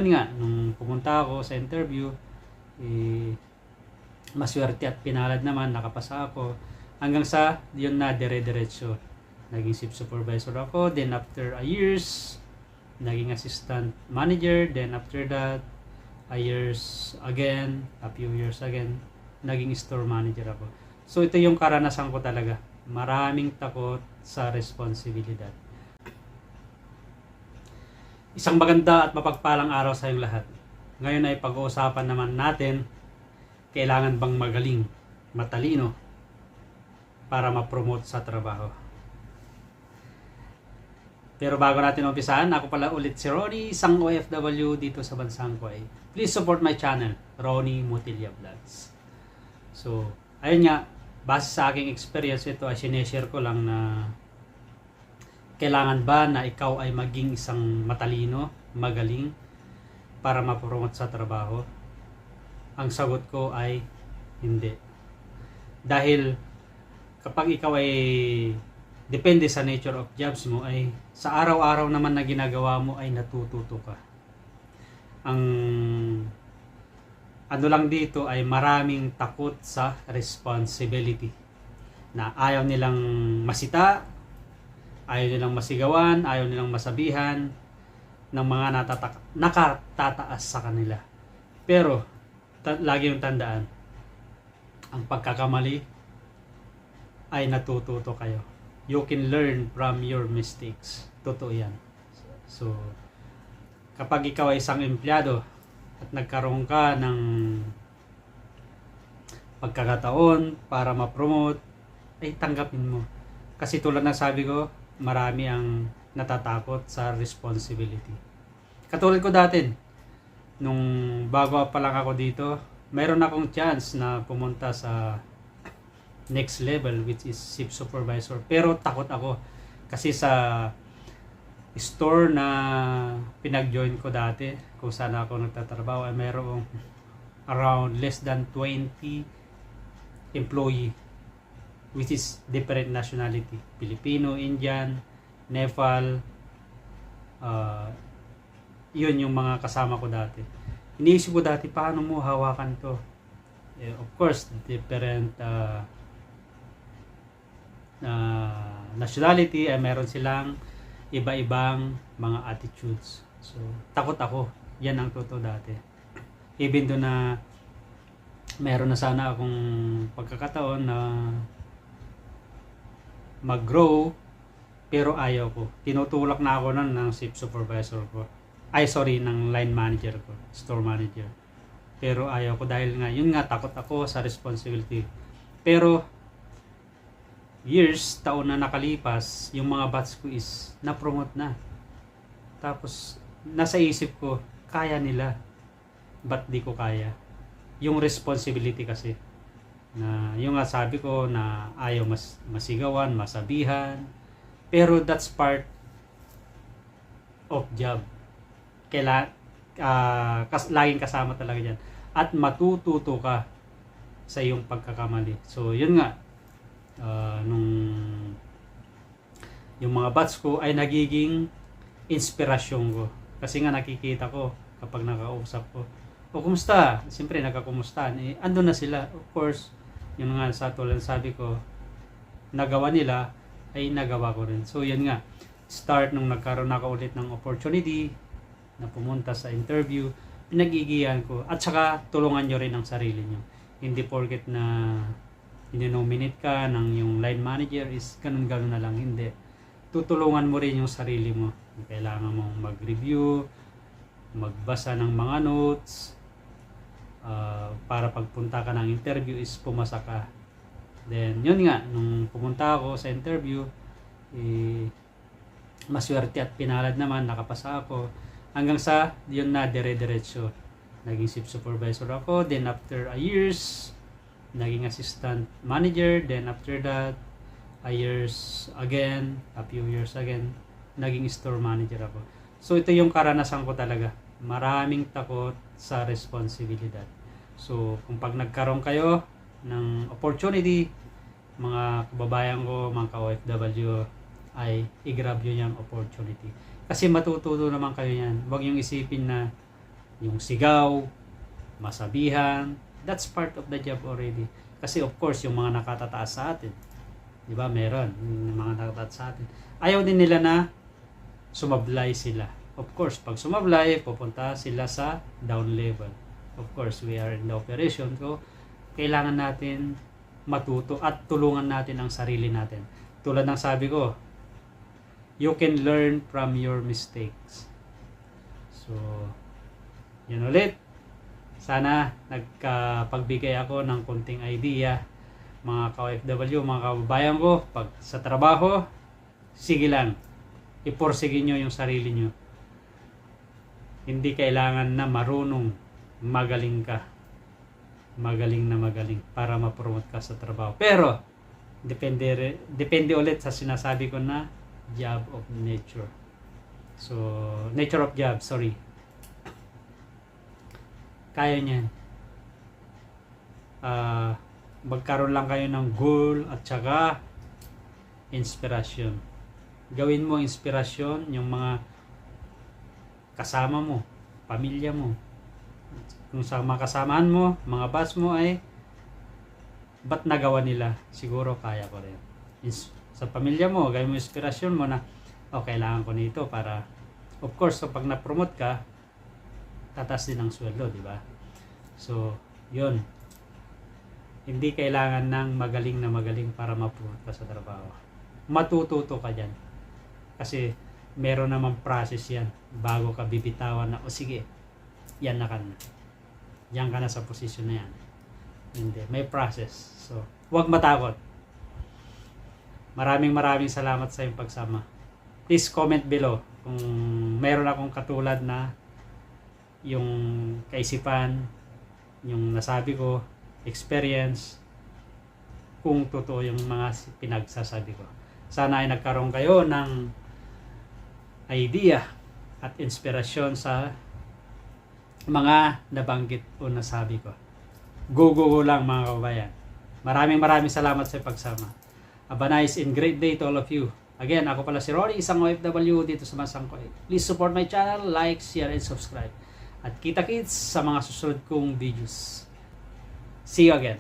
yun nga, nung pumunta ako sa interview, maswerte at pinalad naman, nakapasa ako. Hanggang sa, yun na, dire-diretso. Naging shift supervisor ako, then after a years, naging assistant manager, then after that, a years again, a few years again, naging store manager ako. So ito yung karanasan ko talaga. Maraming takot sa responsibilidad. Isang maganda at mapagpalang araw sa iyong lahat. Ngayon ay pag-uusapan naman natin, kailangan bang magaling, matalino, para ma-promote sa trabaho. Pero bago natin umpisahan, ako pala ulit si Ronnie, isang OFW dito sa bansang Kuwait. Please support my channel, Ronnie Mutilla Vlogs. So, ayun nga, base sa aking experience, ito ay sineshare ko lang na kailangan ba na ikaw ay maging isang matalino, magaling, para ma-promote sa trabaho? Ang sagot ko ay hindi. Dahil kapag ikaw ay depende sa nature of jobs mo, ay sa araw-araw naman na ginagawa mo ay natututo ka. Ang ano lang dito ay maraming takot sa responsibility, na ayaw nilang masita, ayaw nilang masigawan, ayaw nilang masabihan ng mga nakatataas sa kanila. Pero lagi yung tandaan, ang pagkakamali ay natututo kayo. You can learn from your mistakes. Totoo yan. So, kapag ikaw ay isang empleyado at nagkaroon ka ng pagkakataon para ma-promote, ay tanggapin mo. Kasi tulad ng sabi ko, marami ang natatakot sa responsibility. Katulad ko dati, nung bago pa lang ako dito, mayroon akong chance na pumunta sa next level, which is shift supervisor. Pero takot ako kasi sa store na pinag-join ko dati, kung saan ako nagtatrabaho, ay mayroong around less than 20 employee, which is different nationality. Filipino, Indian, Nepal, yun yung mga kasama ko dati. Iniisip ko dati, paano mo hawakan to? Of course, different nationality, ay meron silang iba-ibang mga attitudes. So, takot ako. Yan ang totoo dati. Even though na meron na sana akong pagkakataon na mag-grow, pero ayaw ko. Tinutulak na ako nun ng shift supervisor ko. Ng line manager ko, store manager. Pero ayaw ko dahil nga, yun nga, takot ako sa responsibility. Pero taon na nakalipas, yung mga batch ko is na-promote na. Tapos, nasa isip ko, kaya nila. Ba't di ko kaya? Yung responsibility kasi. Na, yung nga sabi ko na ayaw masigawan, masabihan. Pero that's part of job. Laging kasama talaga yan. At matututo ka sa iyong pagkakamali. So, yun nga. Nung yung mga batch ko ay nagiging inspirasyon ko, kasi nga nakikita ko kapag nakausap ko, kumusta? Siyempre nagkakumustahan, andun na sila. Of course, yun nga sa tulad sabi ko, nagawa nila ay nagawa ko rin. So yun nga, start nung nagkaroon ako ulit ng opportunity na pumunta sa interview, pinag-iigihan ko, at saka tulungan nyo rin ang sarili nyo. Hindi porket na i-nominate ka ng yung line manager is ganun-ganun na lang. Hindi. Tutulungan mo rin yung sarili mo. Kailangan mong mag-review, magbasa ng mga notes, para pagpunta ka ng interview is pumasa ka. Then, yun nga, nung pumunta ako sa interview, maswerte at pinalad naman, nakapasa ako. Hanggang sa, yun na, dire-diretso. Naging shift supervisor ako. Then, after a years, naging assistant manager, then after that, a few years again, naging store manager ako. So ito yung karanasan ko talaga. Maraming takot sa responsibilidad. So kung pag nagkaroon kayo ng opportunity, mga kababayan ko, mga ka-OFW, ay i-grab nyo yung opportunity. Kasi matututo naman kayo yan. Huwag yung isipin na yung sigaw, masabihan, that's part of the job already. Kasi of course, yung mga nakatataas sa atin, di ba, meron, yung mga nakatataas sa atin. Ayaw din nila na sumablay sila. Of course, pag sumablay, pupunta sila sa down level. Of course, we are in the operation, so kailangan natin matuto at tulungan natin ang sarili natin. Tulad ng sabi ko, you can learn from your mistakes. So, yun ulit. Sana nagkapagbigay ako ng konting idea, mga ka-OFW, mga kababayan ko, pag sa trabaho, sige lang, iporsige nyo yung sarili nyo. Hindi kailangan na marunong, magaling ka. Magaling na magaling para ma-promote ka sa trabaho. Pero, depende ulit sa sinasabi ko na job of nature. So, nature of job, sorry. Kaya niyan. Magkaroon lang kayo ng goal at saka inspirasyon. Gawin mo inspirasyon yung mga kasama mo, pamilya mo. Kung sa mga kasamahan mo, mga boss mo ay ba't nagawa nila? Siguro kaya ko rin. Sa pamilya mo, gawin mo inspirasyon mo na kailangan ko nito para of course, so pag na-promote ka, tataas din ang sweldo, di ba? So, yun. Hindi kailangan ng magaling na magaling para ma-promote ka sa trabaho. Matututo ka dyan. Kasi meron namang process yan bago ka bibitawan na, sige, yan na ka na. Yan ka na sa posisyon na yan. Hindi. May process. So, huwag matakot. Maraming salamat sa iyong pagsama. Please comment below kung meron akong katulad na yung kaisipan, yung nasabi ko, experience, kung totoo yung mga pinagsasabi ko. Sana ay nagkaroon kayo ng idea at inspirasyon sa mga nabanggit o nasabi ko. Go lang mga kababayan. Maraming salamat sa pagsama. Have a nice and great day to all of you. Again, ako pala si Rory, isang OFW dito sa Bansang Kuwait. Please support my channel, like, share, and subscribe. At kita-kits sa mga susunod kong videos. See you again.